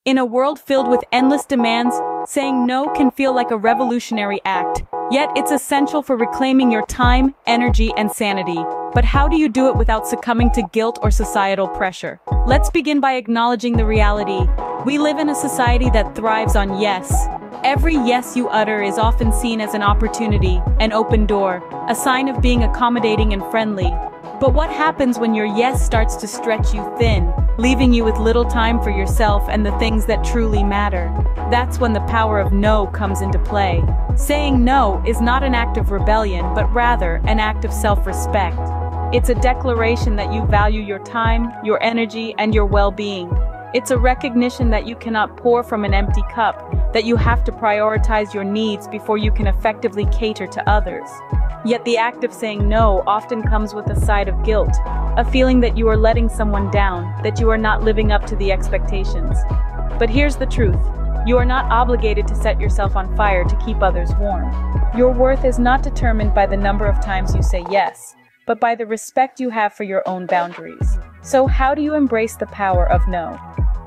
In a world filled with endless demands, saying no can feel like a revolutionary act. Yet it's essential for reclaiming your time, energy, and sanity. But how do you do it without succumbing to guilt or societal pressure? Let's begin by acknowledging the reality. We live in a society that thrives on yes. Every yes you utter is often seen as an opportunity, an open door, a sign of being accommodating and friendly. But what happens when your yes starts to stretch you thin, leaving you with little time for yourself and the things that truly matter? That's when the power of no comes into play. Saying no is not an act of rebellion, but rather an act of self-respect. It's a declaration that you value your time, your energy, and your well-being. It's a recognition that you cannot pour from an empty cup, that you have to prioritize your needs before you can effectively cater to others. Yet the act of saying no often comes with a side of guilt, a feeling that you are letting someone down, that you are not living up to the expectations. But here's the truth. You are not obligated to set yourself on fire to keep others warm. Your worth is not determined by the number of times you say yes, but by the respect you have for your own boundaries. So how do you embrace the power of no?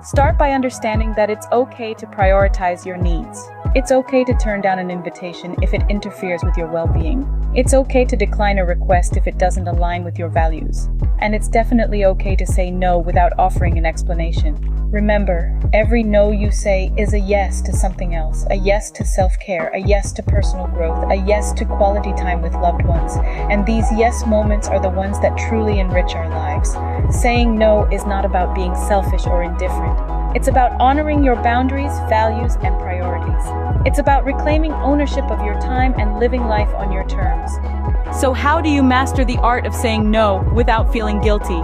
Start by understanding that it's okay to prioritize your needs. It's okay to turn down an invitation if it interferes with your well-being. It's okay to decline a request if it doesn't align with your values. And it's definitely okay to say no without offering an explanation. Remember, every no you say is a yes to something else, a yes to self-care, a yes to personal growth, a yes to quality time with loved ones. And these yes moments are the ones that truly enrich our lives. Saying no is not about being selfish or indifferent. It's about honoring your boundaries, values, and priorities. It's about reclaiming ownership of your time and living life on your terms. So how do you master the art of saying no without feeling guilty?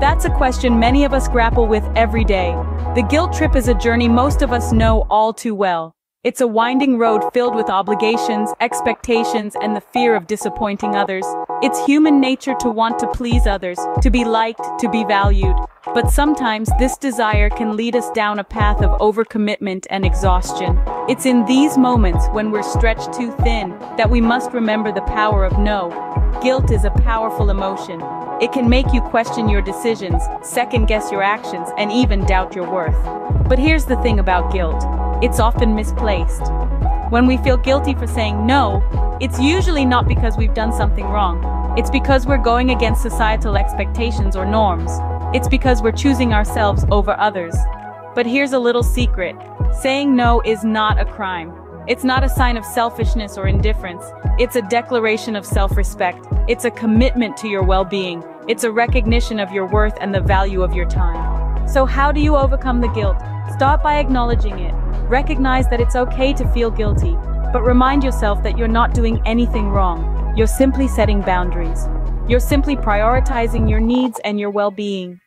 That's a question many of us grapple with every day. The guilt trip is a journey most of us know all too well. It's a winding road filled with obligations, expectations, and the fear of disappointing others. It's human nature to want to please others, to be liked, to be valued. But sometimes this desire can lead us down a path of overcommitment and exhaustion. It's in these moments, when we're stretched too thin, that we must remember the power of no. Guilt is a powerful emotion. It can make you question your decisions, second-guess your actions, and even doubt your worth. But here's the thing about guilt. It's often misplaced. When we feel guilty for saying no, it's usually not because we've done something wrong. It's because we're going against societal expectations or norms. It's because we're choosing ourselves over others. But here's a little secret. Saying no is not a crime. It's not a sign of selfishness or indifference. It's a declaration of self-respect. It's a commitment to your well-being. It's a recognition of your worth and the value of your time. So how do you overcome the guilt? Start by acknowledging it. Recognize that it's okay to feel guilty, but remind yourself that you're not doing anything wrong. You're simply setting boundaries. You're simply prioritizing your needs and your well-being.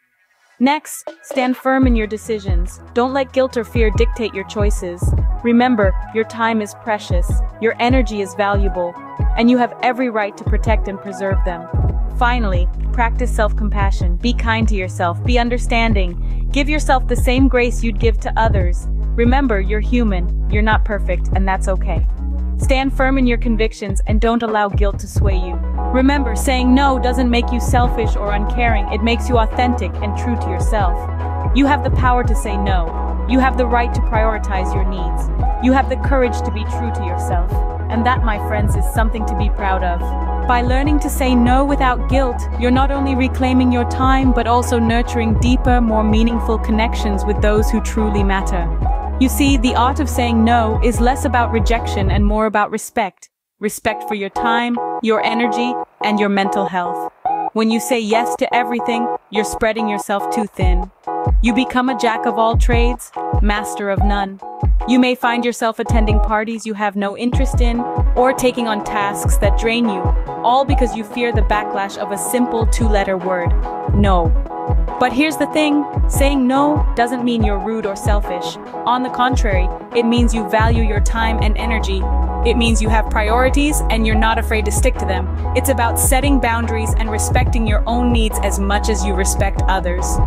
Next, stand firm in your decisions. Don't let guilt or fear dictate your choices. Remember, your time is precious, your energy is valuable, and you have every right to protect and preserve them. Finally, practice self-compassion. Be kind to yourself, be understanding. Give yourself the same grace you'd give to others. Remember, you're human, you're not perfect, and that's okay. Stand firm in your convictions and don't allow guilt to sway you. Remember, saying no doesn't make you selfish or uncaring, it makes you authentic and true to yourself. You have the power to say no. You have the right to prioritize your needs. You have the courage to be true to yourself. And that, my friends, is something to be proud of. By learning to say no without guilt, you're not only reclaiming your time, but also nurturing deeper, more meaningful connections with those who truly matter. You see, the art of saying no is less about rejection and more about respect. Respect for your time, your energy, and your mental health. When you say yes to everything, you're spreading yourself too thin. You become a jack of all trades, master of none. You may find yourself attending parties you have no interest in, or taking on tasks that drain you, all because you fear the backlash of a simple two-letter word, no. But here's the thing, saying no doesn't mean you're rude or selfish. On the contrary, it means you value your time and energy. It means you have priorities and you're not afraid to stick to them. It's about setting boundaries and respecting your own needs as much as you respect others.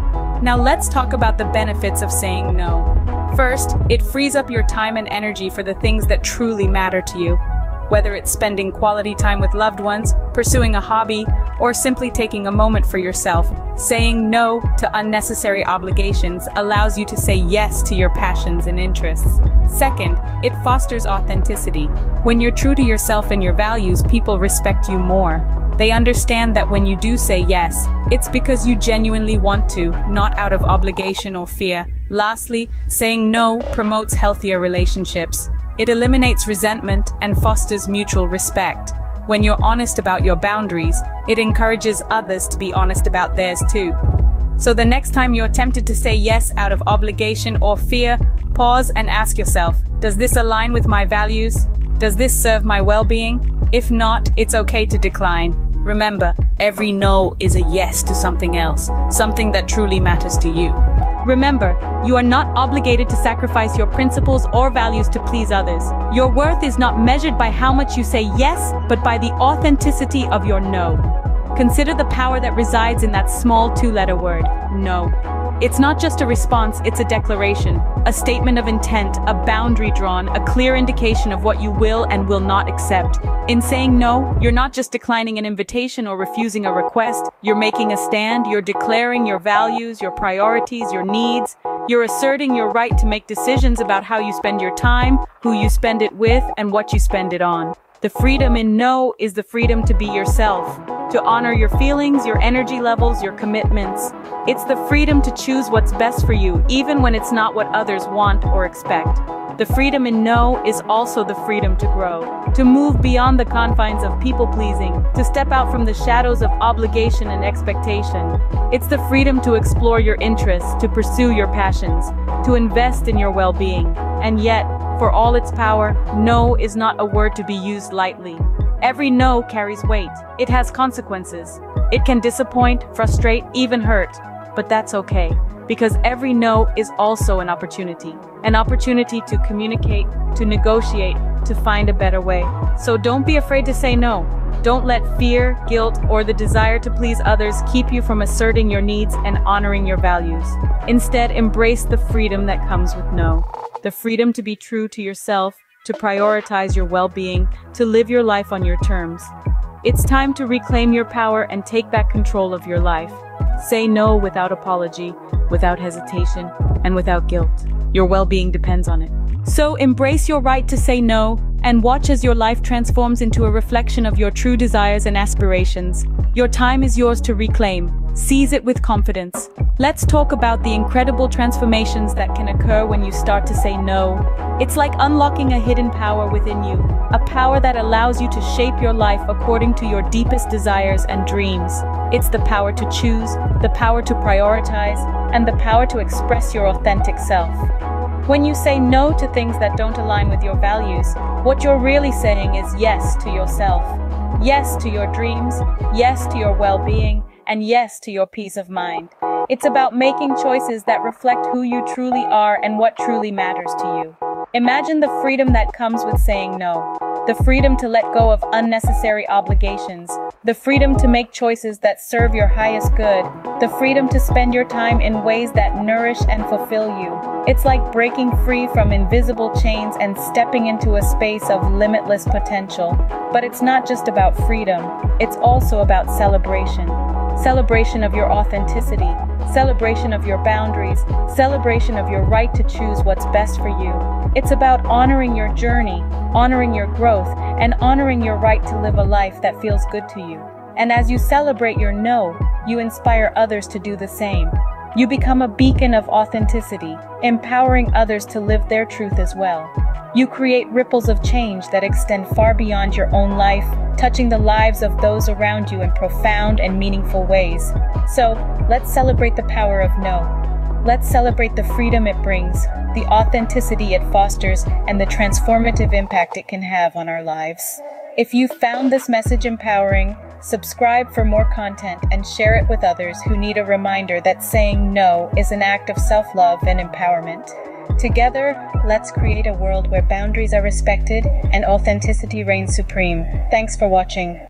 Now let's talk about the benefits of saying no. First, it frees up your time and energy for the things that truly matter to you. Whether it's spending quality time with loved ones, pursuing a hobby, or simply taking a moment for yourself. Saying no to unnecessary obligations allows you to say yes to your passions and interests. Second, it fosters authenticity. When you're true to yourself and your values, people respect you more. They understand that when you do say yes, it's because you genuinely want to, not out of obligation or fear. Lastly, saying no promotes healthier relationships. It eliminates resentment and fosters mutual respect. When you're honest about your boundaries, it encourages others to be honest about theirs too. So the next time you're tempted to say yes out of obligation or fear, pause and ask yourself, does this align with my values? Does this serve my well-being? If not, it's okay to decline. Remember, every no is a yes to something else, something that truly matters to you. Remember, you are not obligated to sacrifice your principles or values to please others. Your worth is not measured by how much you say yes, but by the authenticity of your no. Consider the power that resides in that small two-letter word, no. It's not just a response, it's a declaration, a statement of intent, a boundary drawn, a clear indication of what you will and will not accept. In saying no, you're not just declining an invitation or refusing a request, you're making a stand, you're declaring your values, your priorities, your needs. You're asserting your right to make decisions about how you spend your time, who you spend it with, and what you spend it on. The freedom in no is the freedom to be yourself, to honor your feelings, your energy levels, your commitments. It's the freedom to choose what's best for you, even when it's not what others want or expect. The freedom in no is also the freedom to grow, to move beyond the confines of people-pleasing, to step out from the shadows of obligation and expectation. It's the freedom to explore your interests, to pursue your passions, to invest in your well-being. And yet, for all its power, no is not a word to be used lightly. Every no carries weight. It has consequences. It can disappoint, frustrate, even hurt. But that's okay, because every no is also an opportunity to communicate, to negotiate, to find a better way. So don't be afraid to say no. Don't let fear, guilt, or the desire to please others keep you from asserting your needs and honoring your values. Instead, embrace the freedom that comes with no. The freedom to be true to yourself, to prioritize your well-being, to live your life on your terms. It's time to reclaim your power and take back control of your life. Say no without apology, without hesitation, and without guilt. Your well-being depends on it. So embrace your right to say no, and watch as your life transforms into a reflection of your true desires and aspirations. Your time is yours to reclaim. Seize it with confidence. Let's talk about the incredible transformations that can occur when you start to say no. It's like unlocking a hidden power within you, a power that allows you to shape your life according to your deepest desires and dreams. It's the power to choose, the power to prioritize, and the power to express your authentic self. When you say no to things that don't align with your values, what you're really saying is yes to yourself. Yes to your dreams, yes to your well-being, and yes to your peace of mind. It's about making choices that reflect who you truly are and what truly matters to you. Imagine the freedom that comes with saying no. The freedom to let go of unnecessary obligations. The freedom to make choices that serve your highest good. The freedom to spend your time in ways that nourish and fulfill you. It's like breaking free from invisible chains and stepping into a space of limitless potential. But it's not just about freedom. It's also about celebration. Celebration of your authenticity, celebration of your boundaries, celebration of your right to choose what's best for you. It's about honoring your journey, honoring your growth, and honoring your right to live a life that feels good to you. And as you celebrate your no, you inspire others to do the same. You become a beacon of authenticity, empowering others to live their truth as well. You create ripples of change that extend far beyond your own life, touching the lives of those around you in profound and meaningful ways. So, let's celebrate the power of no. Let's celebrate the freedom it brings, the authenticity it fosters, and the transformative impact it can have on our lives. If you found this message empowering, subscribe for more content and share it with others who need a reminder that saying no is an act of self-love and empowerment. Together, let's create a world where boundaries are respected and authenticity reigns supreme. Thanks for watching.